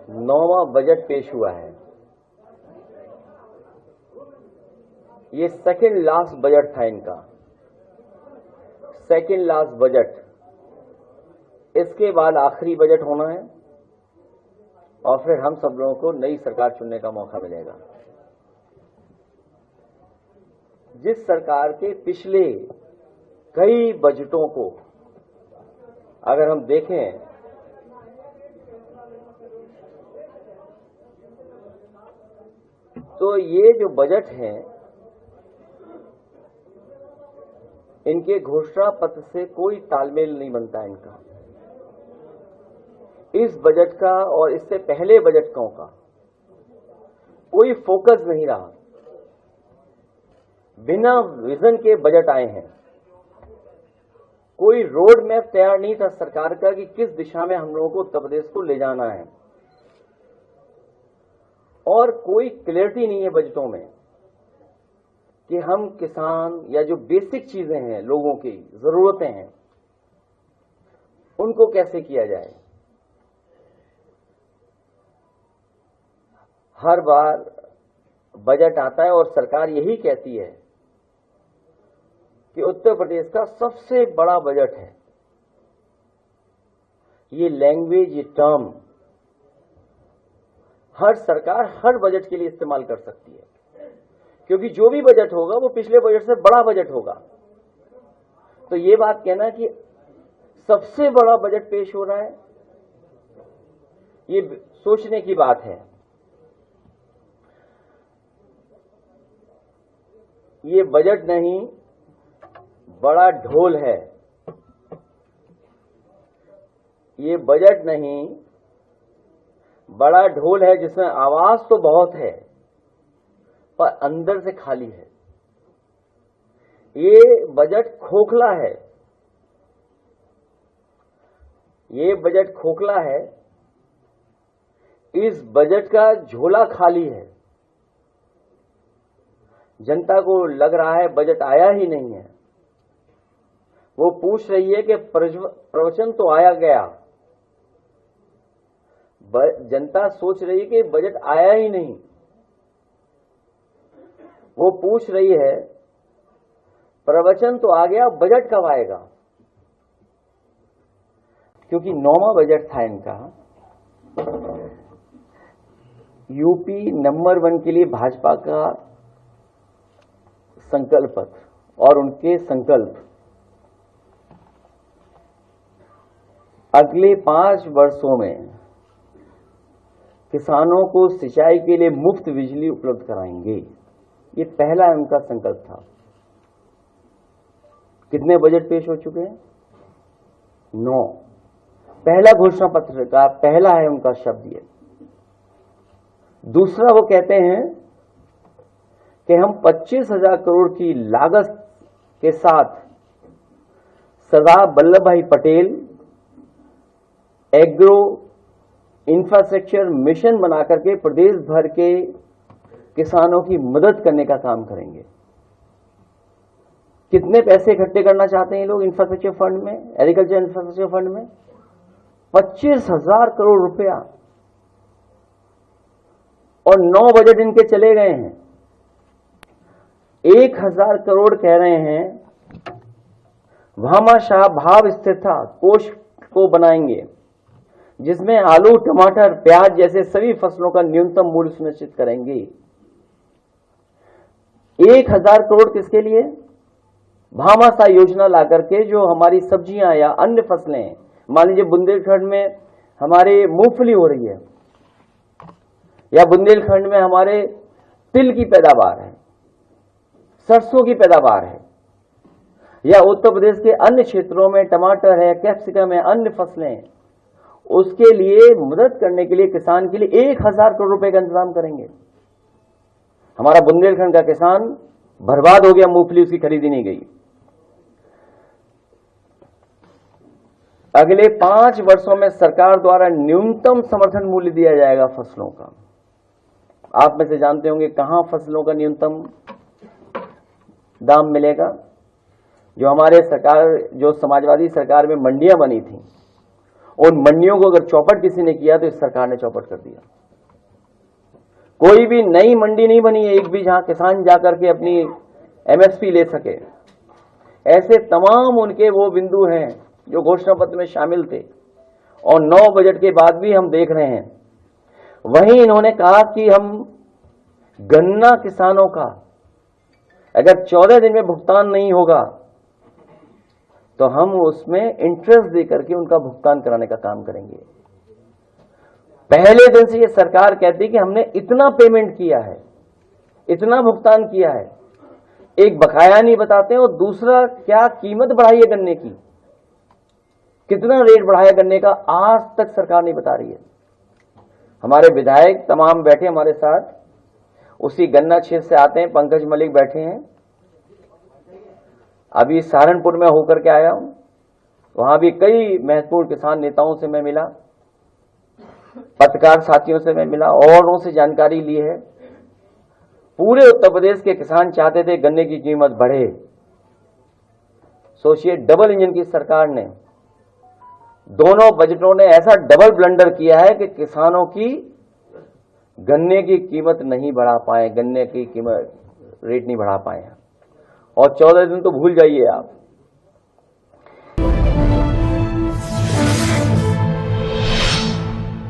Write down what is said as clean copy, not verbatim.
9वां budget पेश हुआ है। ये सेकंड लास्ट बजट था इनका, सेकंड लास्ट बजट। इसके बाद आखिरी बजट होना है और फिर हम सब लोगों को नई सरकार चुनने का मौका मिलेगा। जिस सरकार के पिछले कई बजटों को अगर हम देखें तो ये जो बजट हैं इनके घोषणा पत्र से कोई तालमेल नहीं बनता इनका। इस बजट का और इससे पहले बजटों का कोई फोकस नहीं रहा, बिना विजन के बजट आए हैं। कोई रोड मैप तैयार नहीं था सरकार का कि किस दिशा में हम लोगों को उत्तर प्रदेश को ले जाना है, और कोई क्लैरिटी नहीं है बजटों में कि हम किसान या जो बेसिक चीजें हैं, लोगों की जरूरतें हैं, उनको कैसे किया जाए। हर बार बजट आता है और सरकार यही कहती है कि उत्तर प्रदेश का सबसे बड़ा बजट है। ये लैंग्वेज, ये टर्म हर सरकार हर बजट के लिए इस्तेमाल कर सकती है, क्योंकि जो भी बजट होगा वो पिछले बजट से बड़ा बजट होगा। तो ये बात कहना कि सबसे बड़ा बजट पेश हो रहा है, ये सोचने की बात है। ये बजट नहीं, बड़ा ढोल है। ये बजट नहीं, बड़ा ढोल है जिसमें आवाज तो बहुत है पर अंदर से खाली है। ये बजट खोखला है, ये बजट खोखला है। इस बजट का झोला खाली है। जनता को लग रहा है बजट आया ही नहीं है। वो पूछ रही है कि प्रवचन तो आया गया। जनता सोच रही है कि बजट आया ही नहीं। वो पूछ रही है प्रवचन तो आ गया, बजट कब आएगा। क्योंकि 9वां बजट था इनका। यूपी नंबर 1 के लिए भाजपा का संकल्प पत्र और उनके संकल्प अगले 5 वर्षों में किसानों को सिंचाई के लिए मुफ्त बिजली उपलब्ध कराएंगे। ये पहला उनका संकल्प था। कितने बजट पेश हो चुके हैं? 9। पहला घोषणा पत्र का पहला है उनका शब्द ये। दूसरा वो कहते हैं कि हम 25,000 करोड़ की लागत के साथ सरदार वल्लभ भाई पटेल एग्रो इंफ्रास्ट्रक्चर मिशन बनाकर के प्रदेश भर के किसानों की मदद करने का काम करेंगे। कितने पैसे इकट्ठे करना चाहते हैं ये लोग इंफ्रास्ट्रक्चर फंड में, एग्रीकल्चर इंफ्रास्ट्रक्चर फंड में? 25,000 करोड़ रुपया। और 9 बजट इनके चले गए हैं। 1,000 करोड़ कह रहे हैं भामाशाह भाव स्थिरता कोष को बनाएंगे, जिसमें आलू, टमाटर, प्याज जैसे सभी फसलों का न्यूनतम मूल्य सुनिश्चित करेंगे। 1,000 करोड़ किसके लिए? भामाशाह योजना लाकर के जो हमारी सब्जियां या अन्य फसलें, मान लीजिए बुंदेलखंड में हमारे मूंगफली हो रही है, या बुंदेलखंड में हमारे तिल की पैदावार है, सरसों की पैदावार है, या उत्तर प्रदेश के अन्य क्षेत्रों में टमाटर है, कैप्सिकम है, अन्य फसलें हैं, उसके लिए मदद करने के लिए किसान के लिए 1,000 करोड़ रुपए का इंतजाम करेंगे। हमारा बुंदेलखंड का किसान बर्बाद हो गया, मूंगफली उसकी खरीदी नहीं गई। अगले 5 वर्षों में सरकार द्वारा न्यूनतम समर्थन मूल्य दिया जाएगा फसलों का। आप में से जानते होंगे कहां फसलों का न्यूनतम दाम मिलेगा। जो हमारे सरकार, जो समाजवादी सरकार में मंडियां बनी थी, उन मंडियों को अगर चौपट किसी ने किया तो इस सरकार ने चौपट कर दिया। कोई भी नई मंडी नहीं बनी है एक भी जहां किसान जाकर के अपनी एमएसपी ले सके। ऐसे तमाम उनके वो बिंदु हैं जो घोषणा पत्र में शामिल थे और 9 बजट के बाद भी हम देख रहे हैं। वहीं इन्होंने कहा कि हम गन्ना किसानों का अगर 14 दिन में भुगतान नहीं होगा तो हम उसमें इंटरेस्ट देकर के उनका भुगतान कराने का काम करेंगे। पहले दिन से ये सरकार कहती कि हमने इतना पेमेंट किया है, इतना भुगतान किया है, एक बकाया नहीं बताते और दूसरा क्या कीमत बढ़ाई है गन्ने की, कितना रेट बढ़ाया गन्ने का, आज तक सरकार नहीं बता रही है। हमारे विधायक तमाम बैठे हमारे साथ, उसी गन्ना क्षेत्र से आते हैं, पंकज मलिक बैठे हैं। अभी सहारनपुर में होकर के आया हूं, वहां भी कई महत्वपूर्ण किसान नेताओं से मैं मिला, पत्रकार साथियों से मैं मिला, औरों से जानकारी ली है। पूरे उत्तर प्रदेश के किसान चाहते थे गन्ने की कीमत बढ़े। सोचिए, डबल इंजन की सरकार ने दोनों बजटों ने ऐसा डबल ब्लंडर किया है कि किसानों की गन्ने की कीमत नहीं बढ़ा पाए, गन्ने की कीमत रेट नहीं बढ़ा पाए। और 14 दिन तो भूल जाइए आप,